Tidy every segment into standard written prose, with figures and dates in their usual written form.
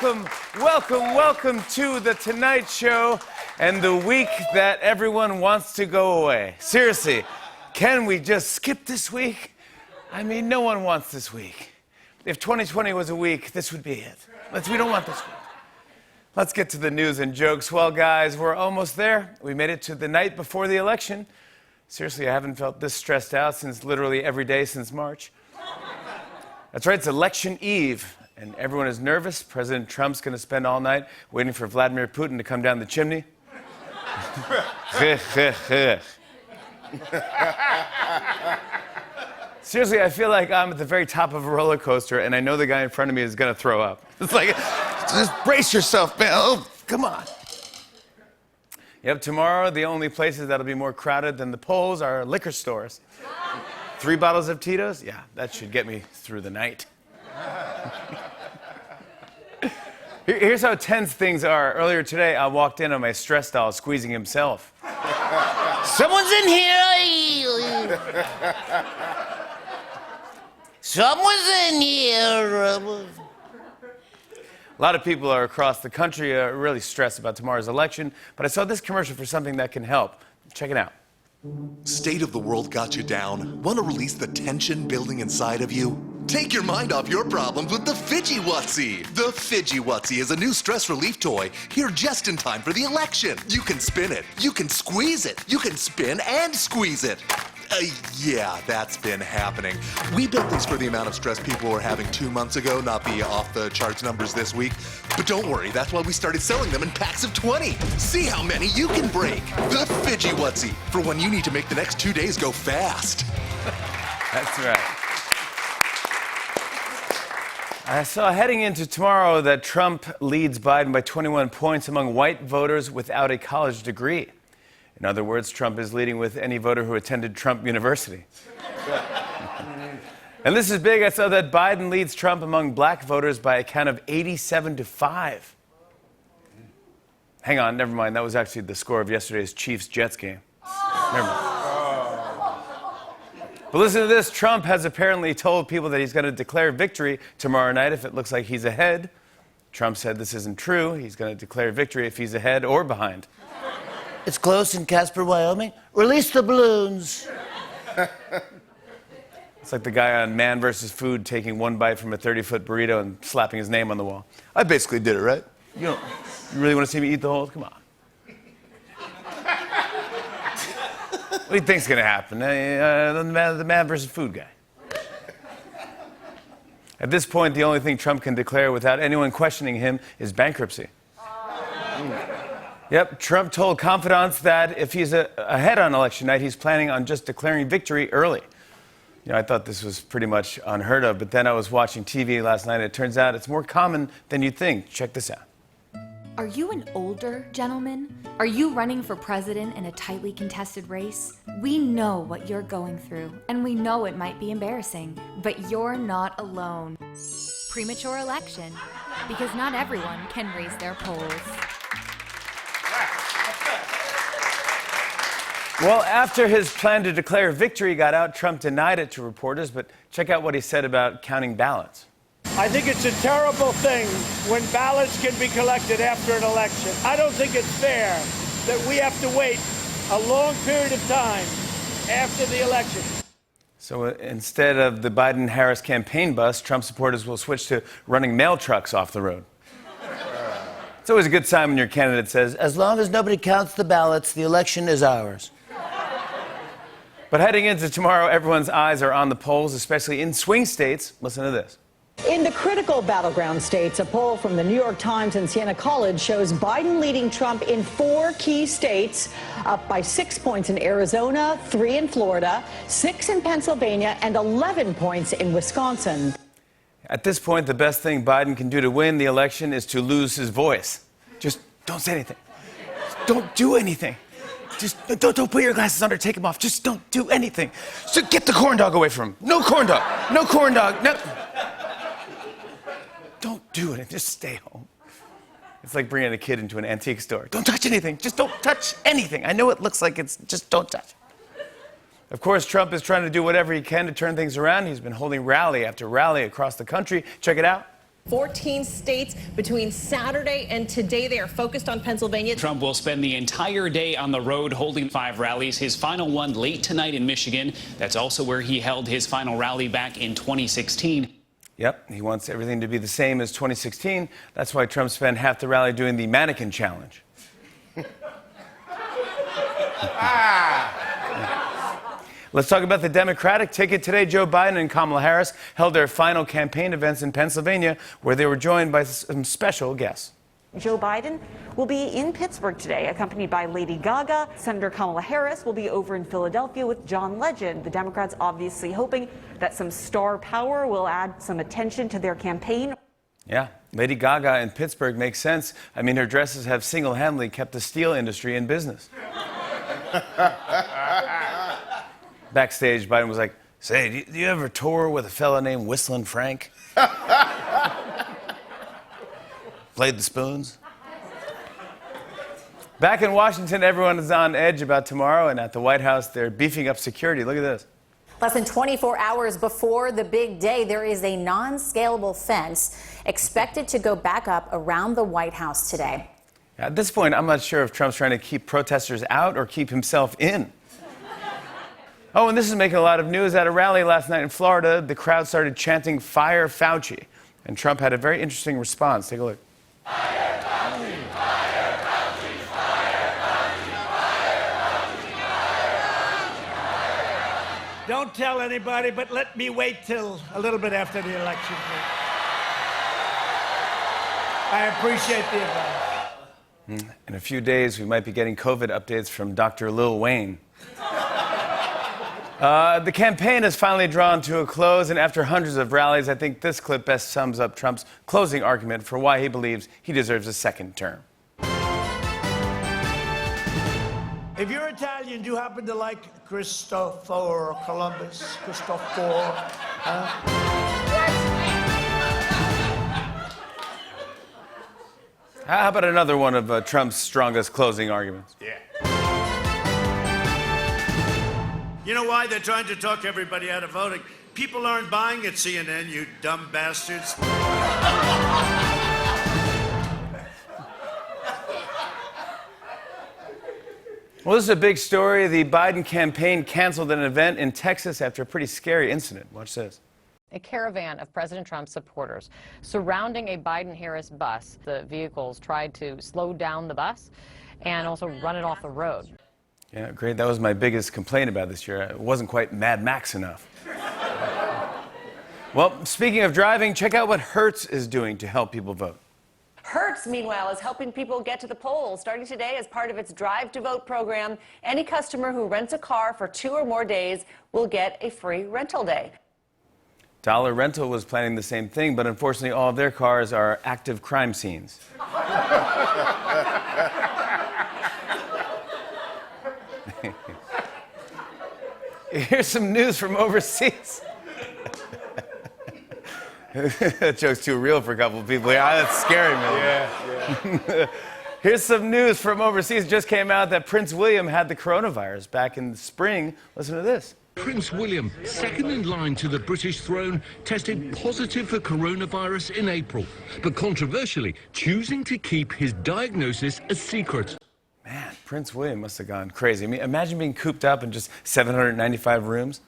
welcome to The Tonight Show and the week that everyone wants to go away. Seriously, can we just skip this week? I mean, no one wants this week. If 2020 was a week, this would be it. We don't want this week. Let's get to the news and jokes. Well, guys, we're almost there. We made it to the night before the election. Seriously, I haven't felt this stressed out since literally every day since March. That's right, it's election eve, and everyone is nervous. President Trump's going to spend all night waiting for Vladimir Putin to come down the chimney. Seriously, I feel like I'm at the very top of a roller coaster, and I know the guy in front of me is going to throw up. It's like, just brace yourself, man. Oh, come on. Yep, tomorrow, the only places that'll be more crowded than the polls are liquor stores. 3 bottles of Tito's? Yeah, that should get me through the night. Here's how tense things are. Earlier today, I walked in on my stress doll squeezing himself. Someone's in here! Someone's in here! A lot of people are across the country really stressed about tomorrow's election, but I saw this commercial for something that can help. Check it out. State of the world got you down? Want to release the tension building inside of you? Take your mind off your problems with the Fidgy Wutsy. The Fidgy Wutsy is a new stress relief toy here just in time for the election. You can spin it, you can squeeze it, you can spin and squeeze it. Yeah, that's been happening. We built these for the amount of stress people were having 2 months ago, not the off-the-charts numbers this week. But don't worry, that's why we started selling them in packs of 20. See how many you can break. The Fidgy Wutsy, for when you need to make the next 2 days go fast. That's right. I saw heading into tomorrow that Trump leads Biden by 21 points among white voters without a college degree. In other words, Trump is leading with any voter who attended Trump University. And this is big. I saw that Biden leads Trump among black voters by a count of 87-5. Hang on, never mind. That was actually the score of yesterday's Chiefs-Jets game. Never mind. But listen to this. Trump has apparently told people that he's going to declare victory tomorrow night if it looks like he's ahead. Trump said this isn't true. He's going to declare victory if he's ahead or behind. It's close in Casper, Wyoming. Release the balloons. It's like the guy on Man vs. Food taking one bite from a 30-foot burrito and slapping his name on the wall. I basically did it, right? You really want to see me eat the whole? Come on. What do you think's going to happen? The Man vs. Food guy. At this point, the only thing Trump can declare without anyone questioning him is bankruptcy. Yep, Trump told confidants that if he's ahead on election night, he's planning on just declaring victory early. You know, I thought this was pretty much unheard of, but then I was watching TV last night, and it turns out it's more common than you'd think. Check this out. Are you an older gentleman? Are you running for president in a tightly contested race? We know what you're going through, and we know it might be embarrassing, but you're not alone. Premature election, because not everyone can raise their polls. Well, after his plan to declare victory got out, Trump denied it to reporters, but check out what he said about counting ballots. I think it's a terrible thing when ballots can be collected after an election. I don't think it's fair that we have to wait a long period of time after the election. So instead of the Biden-Harris campaign bus, Trump supporters will switch to running mail trucks off the road. It's always a good sign when your candidate says, as long as nobody counts the ballots, the election is ours. But heading into tomorrow, everyone's eyes are on the polls, especially in swing states. Listen to this. In the critical battleground states, a poll from the New York Times and Siena College shows Biden leading Trump in 4 key states, up by 6 points in Arizona, 3 in Florida, 6 in Pennsylvania, and 11 points in Wisconsin. At this point, the best thing Biden can do to win the election is to lose his voice. Just don't say anything. Don't do anything. Just don't put your glasses on or take them off. Just don't do anything. So get the corn dog away from him. No corn dog. No corn dog. No. Don't do it. Just stay home. It's like bringing a kid into an antique store. Don't touch anything. Just don't touch anything. I know it looks like it's just don't touch. Of course, Trump is trying to do whatever he can to turn things around. He's been holding rally after rally across the country. Check it out. 14 states between Saturday and today. They are focused on Pennsylvania. Trump will spend the entire day on the road holding 5 rallies. His final one late tonight in Michigan. That's also where he held his final rally back in 2016. Yep, he wants everything to be the same as 2016. That's why Trump spent half the rally doing the mannequin challenge. Let's talk about the Democratic ticket. Today, Joe Biden and Kamala Harris held their final campaign events in Pennsylvania, where they were joined by some special guests. Joe Biden will be in Pittsburgh today, accompanied by Lady Gaga. Senator Kamala Harris will be over in Philadelphia with John Legend. The Democrats obviously hoping that some star power will add some attention to their campaign. Yeah, Lady Gaga in Pittsburgh makes sense. I mean, her dresses have single-handedly kept the steel industry in business. Backstage, Biden was like, say, do you ever tour with a fella named Whistling Frank? Played the spoons? Back in Washington, everyone is on edge about tomorrow, and at the White House, they're beefing up security. Look at this. Less than 24 hours before the big day, there is a non-scalable fence expected to go back up around the White House today. At this point, I'm not sure if Trump's trying to keep protesters out or keep himself in. Oh, and this is making a lot of news. At a rally last night in Florida, the crowd started chanting, "Fire Fauci." And Trump had a very interesting response. Take a look. Fire Fauci, fire Fauci, fire Fauci, fire Fauci, fire Fauci. Don't tell anybody, but let me wait till a little bit after the election. I appreciate the advice. In a few days, we might be getting COVID updates from Dr. Lil Wayne. The campaign has finally drawn to a close, and after hundreds of rallies, I think this clip best sums up Trump's closing argument for why he believes he deserves a second term. If you're Italian, do you happen to like Christopher Columbus? Christopher? How about another one of Trump's strongest closing arguments? Yeah. You know why they're trying to talk everybody out of voting? People aren't buying at CNN, you dumb bastards. Well, this is a big story. The Biden campaign canceled an event in Texas after a pretty scary incident. Watch this. A caravan of President Trump's supporters surrounding a Biden-Harris bus. The vehicles tried to slow down the bus and also run it off the road. Yeah, great. That was my biggest complaint about this year. It wasn't quite Mad Max enough. Well, speaking of driving, check out what Hertz is doing to help people vote. Hertz, meanwhile, is helping people get to the polls. Starting today as part of its Drive to Vote program, any customer who rents a car for 2 or more days will get a free rental day. Dollar Rental was planning the same thing, but unfortunately all of their cars are active crime scenes. Here's some news from overseas. That joke's too real for a couple of people here. That's scary, man. Yeah. Here's some news from overseas. It just came out that Prince William had the coronavirus back in the spring. Listen to this. Prince William, second in line to the British throne, tested positive for coronavirus in April, but controversially choosing to keep his diagnosis a secret. Man, Prince William must have gone crazy. I mean, imagine being cooped up in just 795 rooms.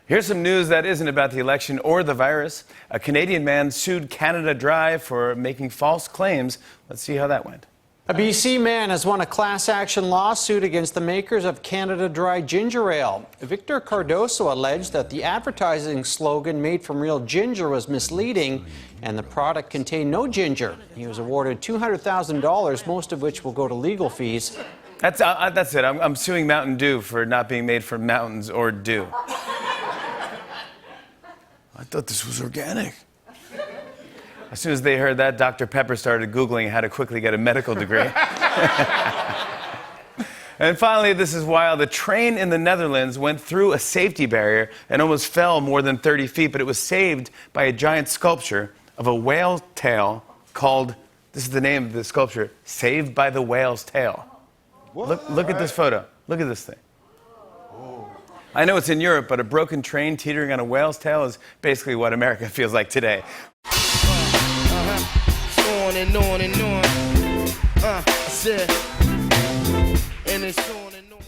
Here's some news that isn't about the election or the virus. A Canadian man sued Canada Dry for making false claims. Let's see how that went. A BC man has won a class-action lawsuit against the makers of Canada Dry Ginger Ale. Victor Cardoso alleged that the advertising slogan made from real ginger was misleading and the product contained no ginger. He was awarded $200,000, most of which will go to legal fees. That's it. I'm suing Mountain Dew for not being made from mountains or dew. I thought this was organic. As soon as they heard that, Dr. Pepper started Googling how to quickly get a medical degree. And finally, this is wild. A train in the Netherlands went through a safety barrier and almost fell more than 30 feet, but it was saved by a giant sculpture of a whale tail called, this is the name of the sculpture, Saved by the Whale's Tail. Look at this photo. Look at this thing. I know it's in Europe, but a broken train teetering on a whale's tail is basically what America feels like today. On and on and on. I said, and it's on and on.